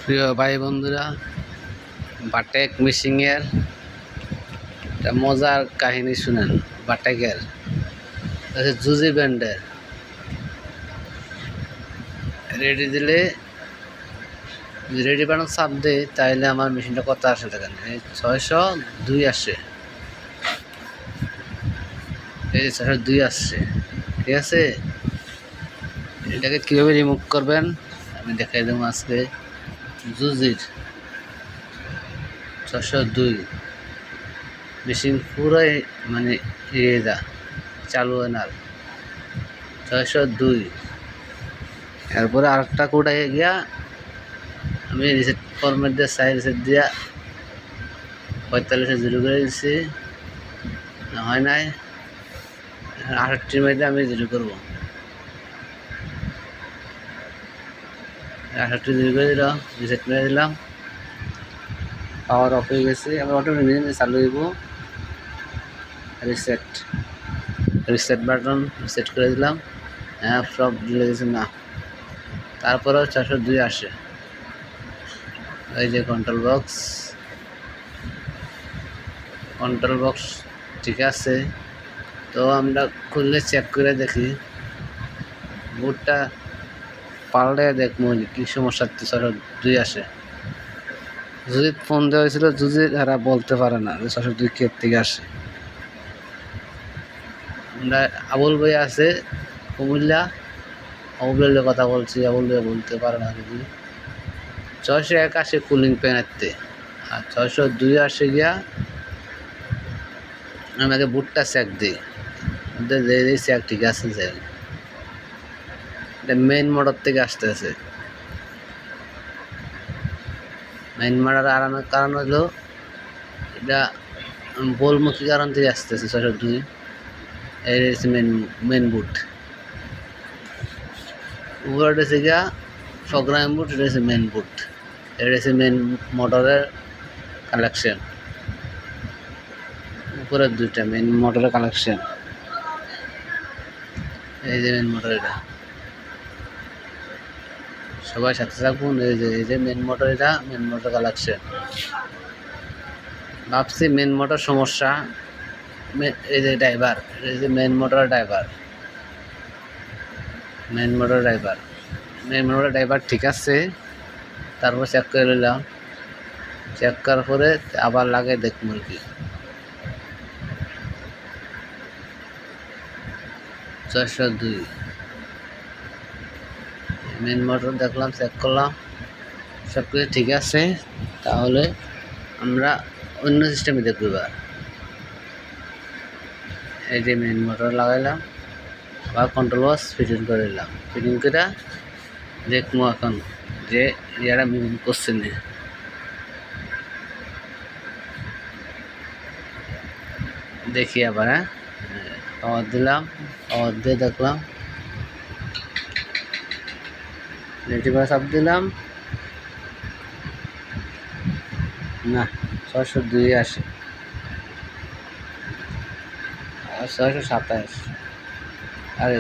প্রিয় ভাই বন্ধুরা, বাটেক মিশিংয়ের একটা মজার কাহিনী শুনেন। বাটেকের জুজি ব্যান্ডের রেডি দিলে, রেডি বানানো চাপ দেয়, তাইলে আমার মেশিনটা কত আসে দেখেন, এই 602 আসে। এই 602 আসছে, ঠিক আছে। এটাকে কীভাবে রিমুভ করবেন আমি দেখাই দেবো আজকে। জুজির 602 মেশিন পুরাই মানে চালু হয় না। 602 এরপরে আরেকটা কোড আগে গিয়া আমি রিসেট ফরম্যাট দিয়ে রিসেট দিয়া 45 জিরো করে দিচ্ছি, না হয় নাই। 68 মধ্যে আমি জিরো করবো, 68 জিরো করে দিলাম, রিসেট মেরে দিলাম, পাওয়ার অফ হয়ে গেছে। আবার অটোমেটিক চালু হইব। রিসেট বাটন রিসেট করে দিলাম, হ্যাঁ সব দিলে দিয়েছে না। তারপরেও 602 আসে। এই যে কন্ট্রোল বক্স ঠিক আছে। তো আমরা খুললে চেক করে দেখি, বুটটা পাল্টে দেখবো কি সমস্যা। 602 আসে। যদি ফোন দেওয়া হয়েছিল, যদি এরা বলতে পারে না যে 602 কে থেকে আসে। আমরা আবুল ভাই আছে কুমিল্লা, আবুল ভাইয়ের কথা বলছি। আবুল ভাই বলতে পারে না। যদি 601 আসে কুলিং ফ্যান এতে, আর 602 আসে গিয়া আমাকে বুটটা চেক দিই, চেক ঠিক আছে। যে এটা মেইন মোটর থেকে আসতেছে। মেইন মোটর আনানোর কারণ হলো এটা বোলমুখী কারণ থেকে আসতেছে 602। এই হচ্ছে মেন বুট। উপরে হচ্ছে গিয়া প্রোগ্রাম বুট, এটা হচ্ছে মেন বুট। এটা হচ্ছে মেন মোটরের কালেকশন। উপরের দুইটা মেন মোটরের কালেকশন। এই যে মেন মোটর, এটা সবাই সাথে থাকুন। এই যে মেন মোটর, এটা মেন মোটর কালেকশন। ভাবছি মেন মোটর সমস্যা। এই যে ড্রাইভার, এই যে main motor driver, main motor driver ঠিক আছে। তারপর চেক করে নিলাম, চেক করার পরে আবার লাগে দেখবো কি 602 মেন মোটর দেখলাম, চেক করলাম, সব কিছু ঠিক আছে। তাহলে আমরা অন্য সিস্টেমে দেখব। এবার এই যে মেন মোটর লাগাইলাম, আবার কন্ট্রোল বক্স ফিটিং করে দিলাম। ফিটিং করে দেখবো এখন যে ইয়ারা মিল করছে না। দেখি আবার, হ্যাঁ পাওয়ার দিলাম, পাওয়ার দিয়ে দেখলাম, নেটিভার চাপ দিলাম, না 602 আসে। আর 627 আরে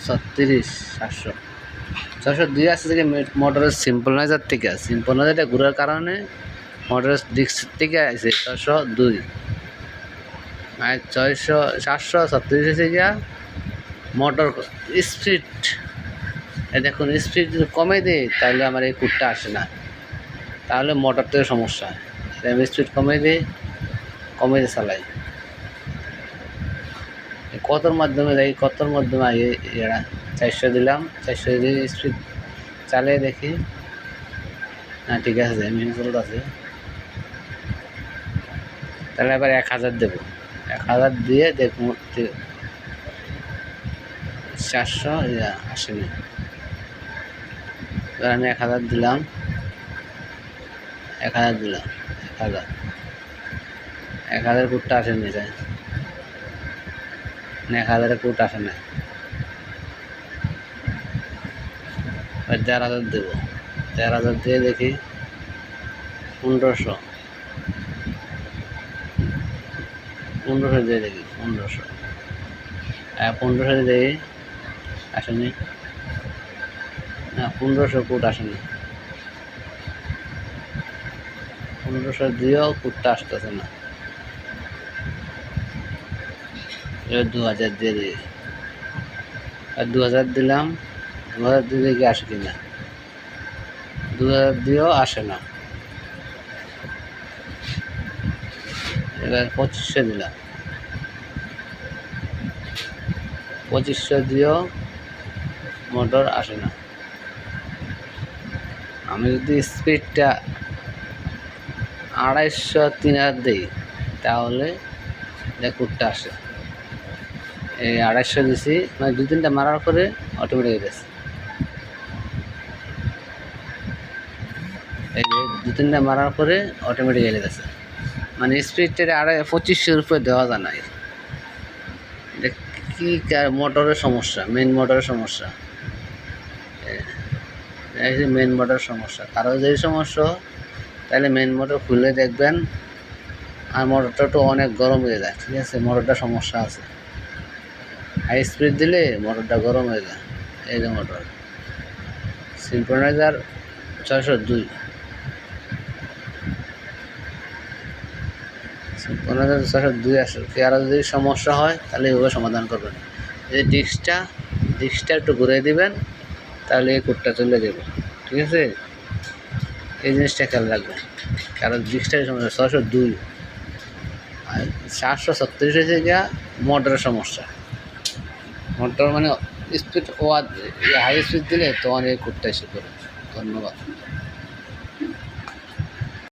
36 700 602 আসছে থেকে মোটরের সিম্পলনাইজার থেকে। সিম্পলনাইজারটা ঘুরার কারণে মোটরের ডিস্ক থেকে আছে 602। আর 736 এসে গিয়া মোটর স্পিড। দেখুন স্পিড যদি কমে দেয় তাহলে আমার এই কোডটা আসে না, তাহলে মোটর থেকে সমস্যা। আমি স্পিড কমে দিয়ে চালাই। কতর মাধ্যমে যাই, কতর মাধ্যমে এরা 400 দিলাম, 400 দিয়ে স্পিড চালিয়ে দেখি, না ঠিক আছে মেন চলতে আছে। তাহলে এবার 1000 দেবো, 1000 দিয়ে দেখবো 400 আসেনি। এবার আমি 1000 দিলাম, 1000 কোডটা আসেনি। তাই 1000 কোড আসে না। 1000 দেবো, 1000 দিয়ে দেখি 1500 দিয়ে দেখি 1500, 1500 দেখি আসেনি, না 1500 কোড আসেনি। 1500 দিয়েও কুটটা আসতেছে না। এবার 2000 দিয়ে দিই, আর 2000 দিলাম। 2000 দিলে কি আসে কিনা? 2000 দিয়েও আসে না। এবার 2500 দিলাম, 2500 দিয়েও মোটর আসে না। আমি যদি স্পিডটা 250 3000 দিই তাহলে কুটটা আসে। এই 250 দিছি, মানে 2-3টা মারার পরে অটোমেটিক গেছে। এই যে 2-3টা মারার পরে অটোমেটিক এলে গেছে, মানে স্পিডটা 2500 উপরে দেওয়া যায় না। এটা কি মোটরের সমস্যা, মেন মোটরের সমস্যা। এই যে মেন মোটরের সমস্যা, কারো যদি সমস্যা তাহলে মেন মোটর খুলে দেখবেন। আর মোটরটা তো অনেক গরম হয়ে যায়, ঠিক আছে, মোটরটা সমস্যা আছে। হাই স্পিড দিলে মোটরটা গরম হয়ে যায়। এই যে মোটর সিনক্রোনাইজার 602, সিনক্রোনাইজার 602 আসে। আরও যদি সমস্যা হয় তাহলে এইভাবে সমাধান করবেন। এই ডিস্কটা একটু ঘুরিয়ে দিবেন, তাহলে এই কোডটা চলে যাবে, ঠিক আছে। এই জিনিসটা খেয়াল রাখবেন, কারণ ডিস্কটার সমস্যা 602 আর 736 হয়েছে গিয়া মোটরের সমস্যা। মোটর মানে স্পিড হাই স্পিড দিলে তো অনেক কোডটা এসে পড়ে। ধন্যবাদ।